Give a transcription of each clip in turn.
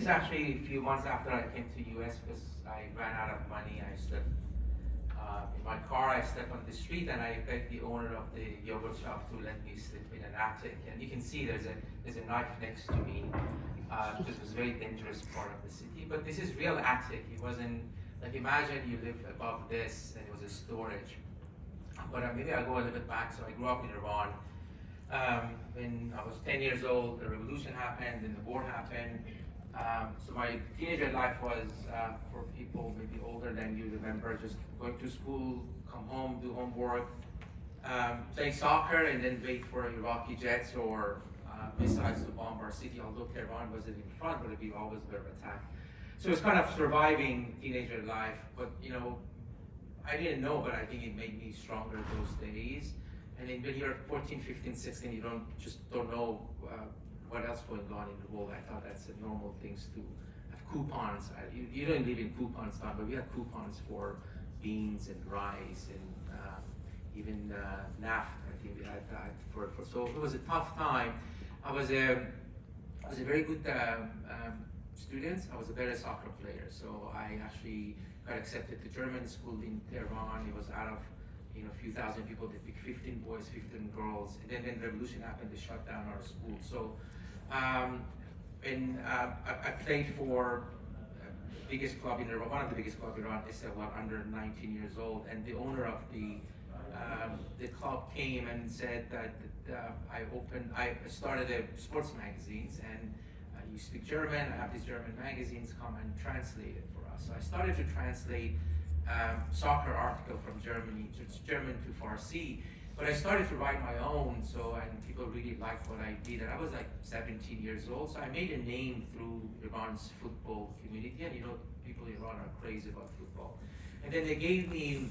is actually a few months after I came to US because I ran out of money. I slept in my car. I slept on the street, and I begged the owner of the yogurt shop to let me sleep in an attic. And you can see there's a knife next to me because it was a very dangerous part of the city. But this is real attic. It wasn't like, imagine you live above this and it was a storage. But maybe I'll go a little bit back. So I grew up in Iran. When I was 10 years old, the revolution happened, and the war happened. So my teenager life was, for people maybe older than you remember, just going to school, come home, do homework, play soccer, and then wait for Iraqi jets or missiles to bomb our city. Although Tehran wasn't in front, but it'd be always a bit of attack. So it's kind of surviving teenager life. But I didn't know, but I think it made me stronger those days. And then when you're 14, 15, 16, you don't know what else going on in the world. I thought that's a normal things to have coupons. You don't live in coupons time, but we had coupons for beans and rice and even naft. I think we had that for so it was a tough time. I was a very good student. I was a better soccer player, so I actually got accepted to German school in Tehran. It was out of a few thousand people. They picked 15 boys, 15 girls, and then when the revolution happened, they shut down our school. So when I played for the biggest club in Iran, one of the biggest clubs in Iran, is under 19 years old, and the owner of the club came and said that I started a sports magazines, and you speak German, I have these German magazines, come and translate it for us. So I started to translate soccer article from German to Farsi, but I started to write my own, and people really liked what I did. And I was like 17 years old, so I made a name through Iran's football community, and people in Iran are crazy about football. And then they gave me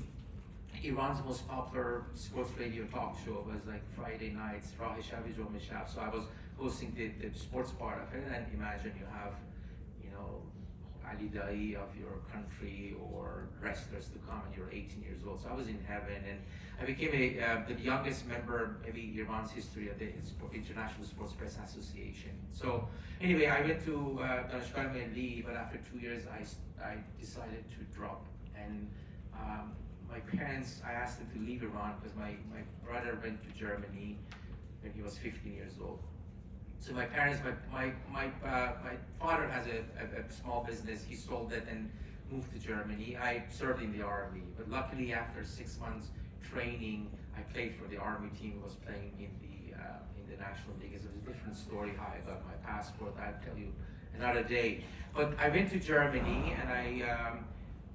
Iran's most popular sports radio talk show. It was like Friday nights, Rah Shabi Jom Shab. So I was hosting the sports part of it, and imagine you have, Ali Dai of your country or wrestlers to come, and you're 18 years old. So I was in heaven, and I became the youngest member, maybe Iran's history, of the International Sports Press Association. So anyway, I went to Danishgah Milli, but after 2 years, I decided to drop. And my parents, I asked them to leave Iran because my brother went to Germany when he was 15 years old. So my parents, my father has a small business. He sold it and moved to Germany. I served in the army, but luckily after 6 months training, I played for the army team. Was playing in the National League. It was a different story how I got my passport. I'll tell you another day. But I went to Germany, and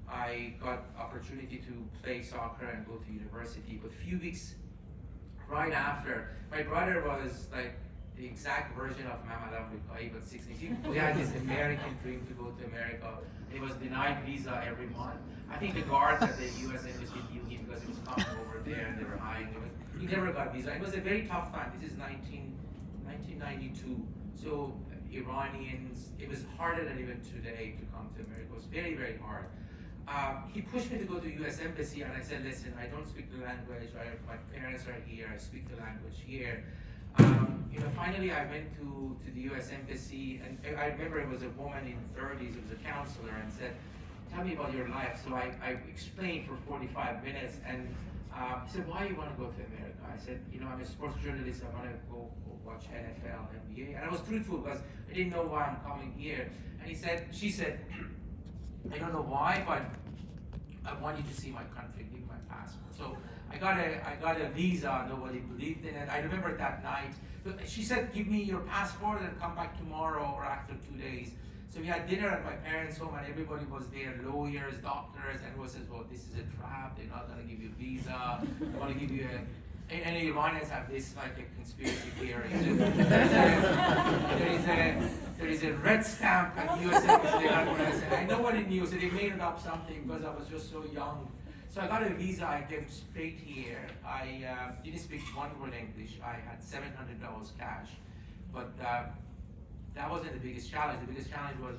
I got opportunity to play soccer and go to university. But a few weeks right after, my brother was like the exact version of Muhammad Al-Rikai, but 16. He had this American dream to go to America. He was denied visa every month. I think the guards at the US embassy knew him because he was coming over there and they were hiding him. He never got visa. It was a very tough time. This is 1992. So Iranians, it was harder than even today to come to America. It was very, very hard. He pushed me to go to US embassy, and I said, listen, I don't speak the language. My parents are here. I speak the language here. Finally I went to the US embassy, and I remember it was a woman in 30s, it was a counselor, and said, tell me about your life. So I explained for 45 minutes, and he said, why do you want to go to America? I said, I'm a sports journalist, I want to go watch NFL, NBA. And I was truthful because I didn't know why I'm coming here. And she said, I don't know why, but I want you to see my country, give me my passport. So I got a visa, nobody believed in it. I remember that night. She said, give me your passport and come back tomorrow or after 2 days. So we had dinner at my parents' home, and everybody was there, lawyers, doctors, and everyone says, well, this is a trap, they're not gonna give you a visa, they wanna give you and Iranians have this like a conspiracy theory. There is a red stamp at US embassy. I nobody knew, so they made up something because I was just so young. So I got a visa, I came straight here. I didn't speak one word English. I had $700 cash, but that wasn't the biggest challenge. The biggest challenge was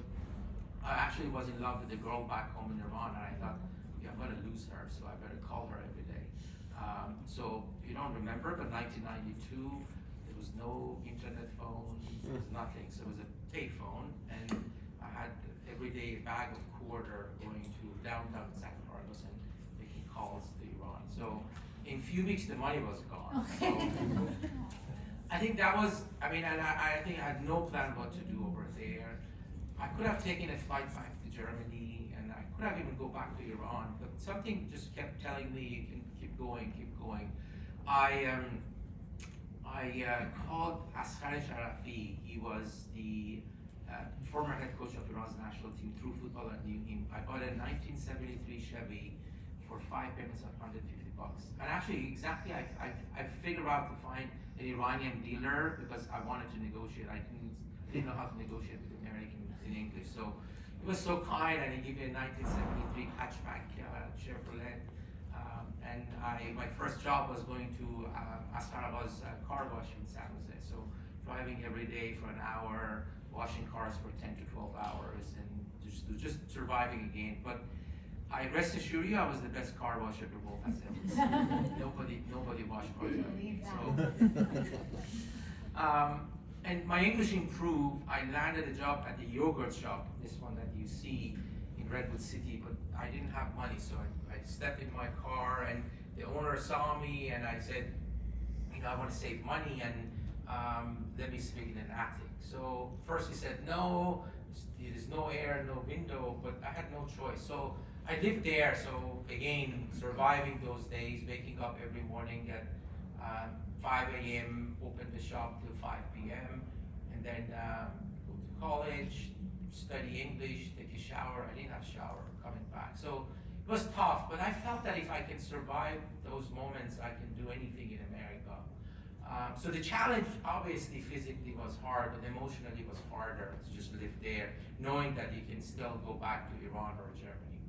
I actually was in love with a girl back home in Iran, and I thought, yeah, I'm gonna lose her, so I better call her every day. So you don't remember, but 1992, there was no internet phone, there was nothing. So it was a payphone, and I every day a bag of quarter going to downtown San Carlos and making calls to Iran. So in a few weeks, the money was gone. So I think that was, I mean, and I think I had no plan what to do over there. I could have taken a flight back to Germany, and I could have even go back to Iran, but something just kept telling me, you can keep going, keep going. I called Asghar Sharafi. He was the former head coach of Iran's national team. Through football, I knew him. I bought a 1973 Chevy for 5 payments of $150. And actually, exactly, I figured out to find an Iranian dealer because I wanted to negotiate. I didn't know how to negotiate with Americans in English. So he was so kind, and he gave me a 1973 hatchback Chevrolet. And my first job was going to Asghar car wash in San Jose. So driving every day for an hour, washing cars for 10 to 12 hours, and just surviving again. But I rest assure you, I was the best car washer the world has ever seen. Nobody washed cars like me. So, and my English improved. I landed a job at the yogurt shop, this one that you see in Redwood City, but I didn't have money, so I stepped in my car, and the owner saw me, and I said, you know, I want to save money, and let me speak in an attic. So first he said, no, there's no air, no window, but I had no choice. So I lived there, so again, surviving those days, waking up every morning at 5 a.m., open the shop till 5 p.m., and then go to college, study English, take a shower. I didn't have a shower coming back. So it was tough, but I felt that if I can survive those moments, I can do anything in America. So the challenge, obviously, physically was hard, but emotionally was harder to just live there, knowing that you can still go back to Iran or Germany.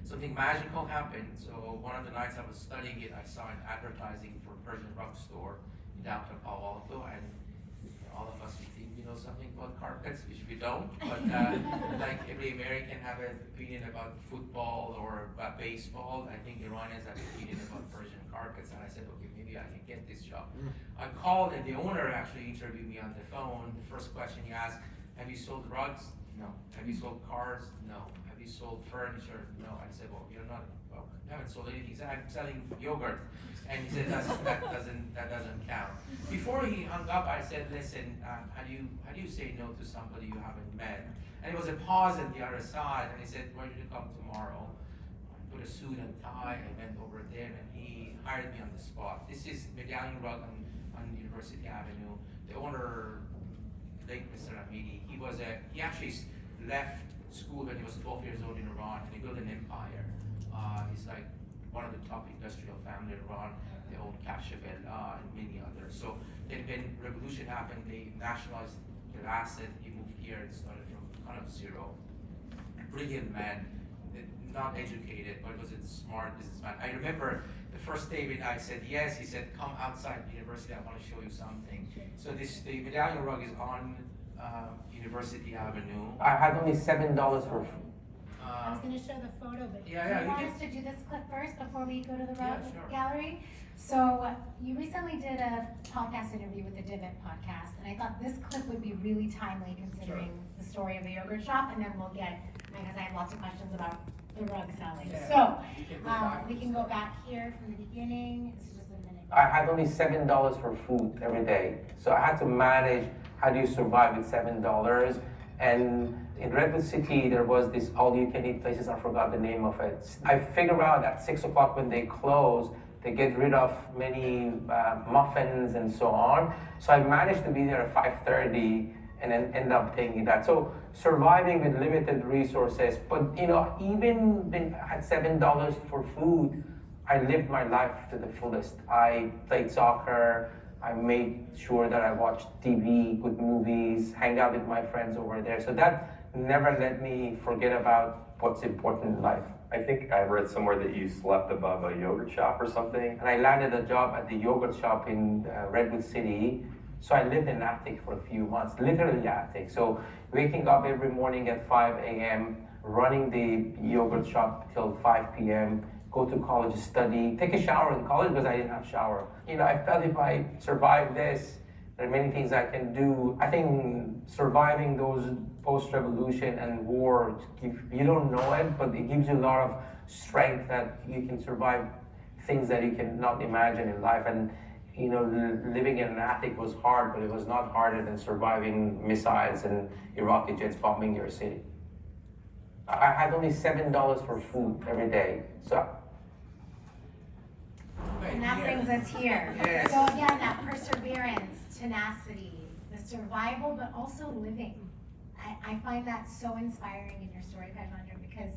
Something magical happened. So one of the nights I was studying it, I saw an advertising for Persian rug store in downtown Palo Alto, and all of us, we think we know something about carpets, which we don't, but like every American have an opinion about football or about baseball. I think Iranians have an opinion about Persian carpets, and I said, okay, maybe I can get this job. I called, and the owner actually interviewed me on the phone. The first question he asked, have you sold rugs? No. Have you sold cars? No. Have you sold furniture? No. I said, well, you haven't sold anything. He said, I'm selling yogurt. And he said, that doesn't count. Before he hung up, I said, listen, how do you say no to somebody you haven't met? And it was a pause on the other side, and he said, why don't you come tomorrow? I put a suit and tie, and went over there, and he hired me on the spot. This is Medallion Rug on University Avenue. The owner, late Mr. Hamidi, he actually left school when he was 12 years old in Iran, and he built an empire. He's like one of the top industrial families in Iran. They own Kashavella and many others. So then when revolution happened, they nationalized their asset. He moved here and started from kind of zero. Brilliant man, not educated, but was a smart businessman. I remember the first day when I said yes, he said, come outside the university, I want to show you something. So the medallion rug is on University Avenue. I had only $7 for I was going to show the photo, but yeah, do you want us to do this clip first before we go to the sure. gallery? So you recently did a podcast interview with the Divot podcast, and I thought this clip would be really timely considering the story of the yogurt shop, and then we'll get, because I have lots of questions about the rug selling. Yeah. So we can go back here from the beginning. It's just a minute. I had only $7 for food every day, so I had to manage how do you survive with $7. And in Redwood City, there was this all-you-can-eat places, I forgot the name of it. I figured out at 6 o'clock when they close, they get rid of many muffins and so on. So I managed to be there at 5:30 and then end up taking that. So surviving with limited resources, but even when I had $7 for food, I lived my life to the fullest. I played soccer, I made sure that I watched TV, good movies, hang out with my friends over there. So that never let me forget about what's important in life. I think I read somewhere that you slept above a yogurt shop or something. And I landed a job at the yogurt shop in Redwood City. So I lived in an attic for a few months, literally attic. So waking up every morning at 5 a.m., running the yogurt shop till 5 p.m., go to college, study, take a shower in college because I didn't have a shower. I felt if I survive this, there are many things I can do. I think surviving those post-revolution and war, you don't know it, but it gives you a lot of strength that you can survive things that you cannot imagine in life. And living in an attic was hard, but it was not harder than surviving missiles and Iraqi jets bombing your city. I had only $7 for food every day, so. And that brings us here. Yes. So again, that perseverance, tenacity, the survival, but also living. I find that so inspiring in your story, Pejman, because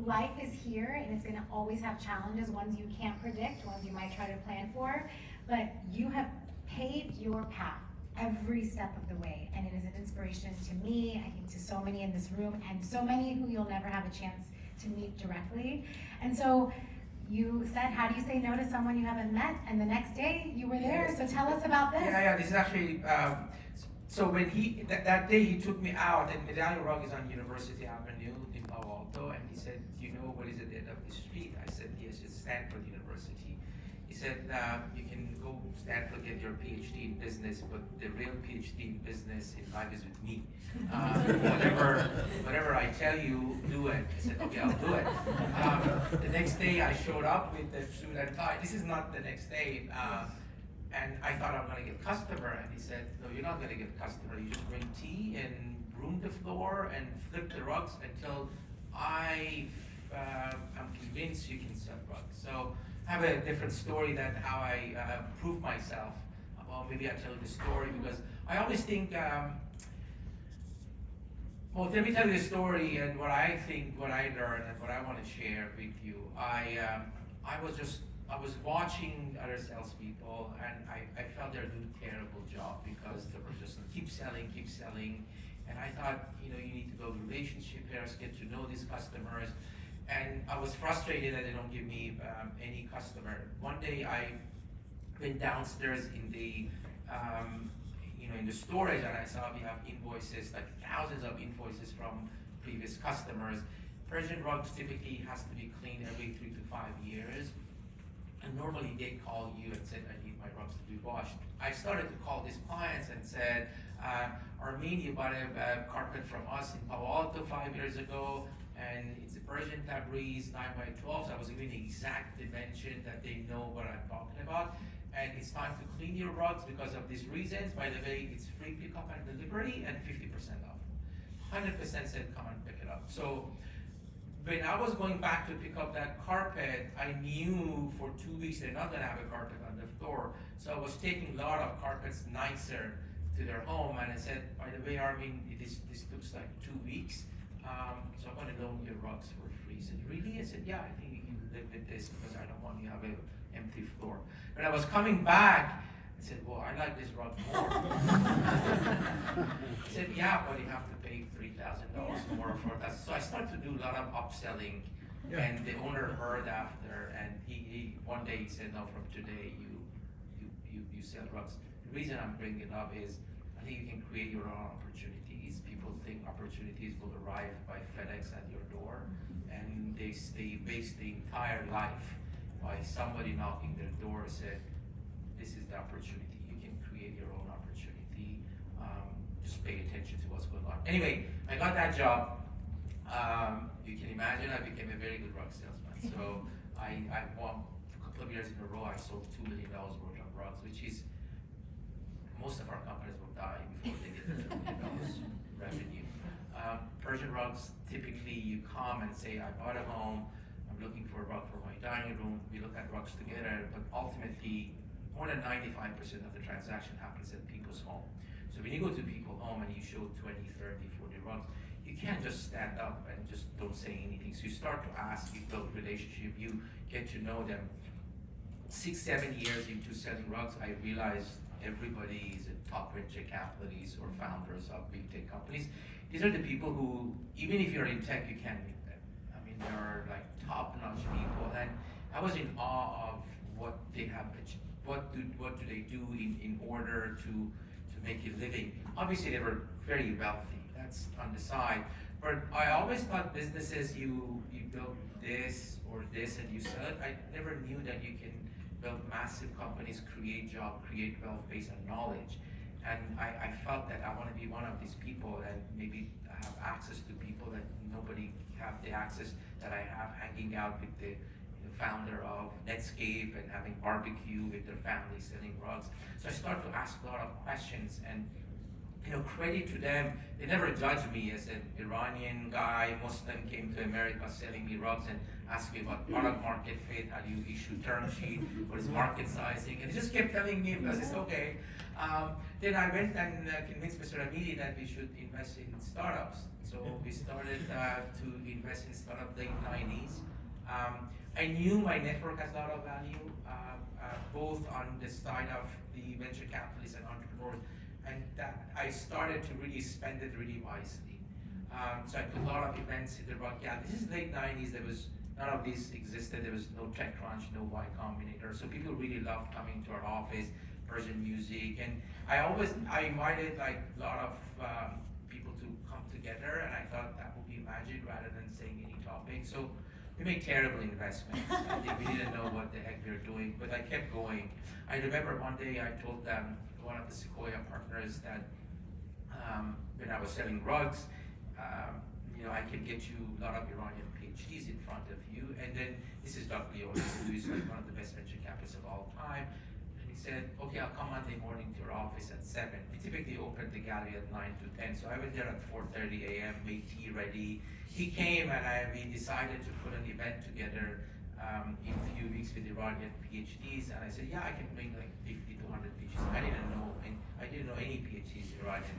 life is here and it's gonna always have challenges, ones you can't predict, ones you might try to plan for, but you have paved your path every step of the way, and it is an inspiration to me, I think to so many in this room, and so many who you'll never have a chance to meet directly. And so you said, how do you say no to someone you haven't met? And the next day you were there, so tell us about this. Yeah, this is actually, so when that day he took me out, and Medallion Rock is on University Avenue in Palo Alto, and he said, do you know what is at the end of the street? I said, yes, it's Stanford University. He said, you can go Stanford, get your PhD in business, but the real PhD in business in life is with me. Whatever I tell you, do it. I said, okay, I'll do it. The next day I showed up with the suit and tie. This is not the next day. And I thought I'm gonna get a customer, and he said, no, you're not gonna get a customer. You just bring tea and broom the floor and flip the rugs until I'm convinced you can sell rugs. So I have a different story than how I prove myself. Well, maybe I'll tell you the story because I always think, well, let me tell you the story and what I think, what I learned, and what I want to share with you. I was watching other salespeople, and I felt they're doing a terrible job because they were just keep selling. And I thought, you need to build relationship pairs, get to know these customers. And I was frustrated that they don't give me any customer. One day I went downstairs in the, in the storage, and I saw we have invoices, like thousands of invoices from previous customers. Persian rugs typically has to be cleaned every 3 to 5 years. And normally they call you and said, I need my rugs to be washed. I started to call these clients and said, Armin, you bought a carpet from us in Palo Alto 5 years ago, and it's a Persian Tabriz 9x12. So I was giving the exact dimension that they know what I'm talking about. And it's time to clean your rugs because of these reasons. By the way, it's free pickup and delivery and 50% off. 100% said come and pick it up. So when I was going back to pick up that carpet, I knew for 2 weeks they're not gonna have a carpet on the floor. So I was taking a lot of carpets nicer to their home, and I said, by the way, Armin, this looks like 2 weeks. So I'm gonna loan your rugs for free. He said, really? I said, yeah, I think you can live with this because I don't want you to have an empty floor. When I was coming back, I said, well, I like this rug more. He said, yeah, but you have to pay $3,000 more for that. So I started to do a lot of upselling, and the owner heard after, and he one day he said, no, from today you sell rugs. The reason I'm bringing it up is I think you can create your own opportunities. People think opportunities will arrive by FedEx at your door, and they waste the entire life by somebody knocking their door said, this is the opportunity. You can create your own opportunity. Just pay attention to what's going on. Anyway, I got that job. You can imagine I became a very good rug salesman. So I won a couple of years in a row. I sold $2 million worth of rugs, which is most of our companies will die before they get $2 million revenue. Persian rugs, typically you come and say, I bought a home. I'm looking for a rug for my dining room. We look at rugs together, but ultimately, more than 95% of the transaction happens at people's home. So when you go to people's home and you show 20, 30, 40 rugs, you can't just stand up and just don't say anything. So you start to ask, you build relationship, you get to know them. 6, 7 years into selling rugs, I realized everybody is a top venture capitalists or founders of big tech companies. These are the people who, even if you're in tech, you can't meet them. I mean, they're like top-notch people, and I was in awe of what they have, what do they do in order to make a living. Obviously, they were very wealthy. That's on the side. But I always thought businesses, you build this or this and you sell it. I never knew that you can build massive companies, create jobs, create wealth based on knowledge. And I felt that I want to be one of these people and maybe have access to people that nobody have the access that I have, hanging out with the founder of Netscape and having barbecue with their family selling rugs. So I started to ask a lot of questions, and credit to them, they never judged me as an Iranian guy, Muslim, came to America selling me rugs and asked me about product market fit, how do you issue term sheet, what is market sizing, and they just kept telling me, because it's okay. Then I went and convinced Mr. Amiri that we should invest in startups. So we started to invest in startup late 90s. I knew my network has a lot of value, both on the side of the venture capitalists and entrepreneurs, and that I started to really spend it really wisely. So I put a lot of events in the rug. Yeah, this is late 90s, none of these existed, there was no TechCrunch, no Y Combinator, so people really loved coming to our office, Persian music, and I invited like a lot of people to come together, and I thought that would be magic rather than saying any topic. So we made terrible investments. I think we didn't know what the heck we were doing, but I kept going. I remember one day I told one of the Sequoia partners that when I was selling rugs, I can get you a lot of Iranian PhDs in front of you. And then this is Doug Leone, who is like one of the best venture capitalists of all time. And he said, okay, I'll come Monday morning to your office at 7. We typically open the gallery at 9 to 10. So I went there at 4:30 a.m., made tea ready. He came and we decided to put an event together in a few weeks with Iranian PhDs. And I said, yeah, I can bring like 50 to 100 PhDs. I didn't know any PhDs Iranian.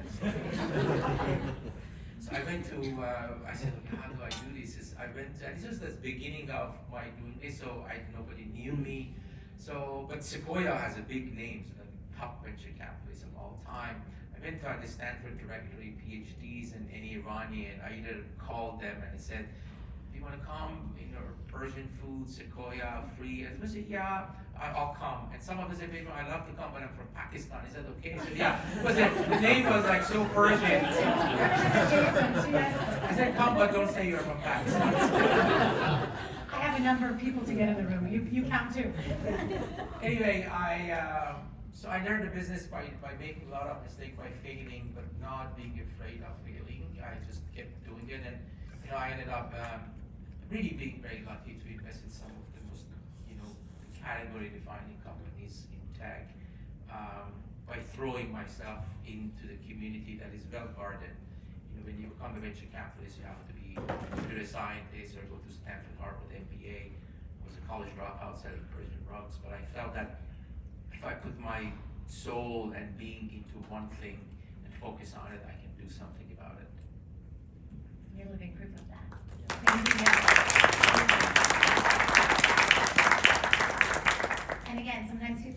So I went to, I said, okay, how do I do this? This was the beginning of my doing this, so nobody knew me. But Sequoia has a big name, so the top venture capitalists of all time. I went to the Stanford directory, PhDs, and any Iranian, I either called them and I said, do you want to come, Persian food, Sequoia, free? And they said, yeah, I'll come. And some of them said, I'd love to come, but I'm from Pakistan. I said, okay. I said, yeah, because the name was like so Persian. I said, come, but don't say you're from Pakistan. I have a number of people to get in the room. You count too. Anyway, so I learned the business by making a lot of mistakes, by failing, but not being afraid of failing. I just kept doing it, and I ended up really being very lucky to invest in some of the most, category-defining companies in tech, by throwing myself into the community that is well-guarded. When you become a venture capitalist, you have to be either a scientist or go to Stanford, Harvard, MBA. I was a college dropout selling Persian rugs, but I felt that if I put my soul and being into one thing and focus on it, I can do something about it.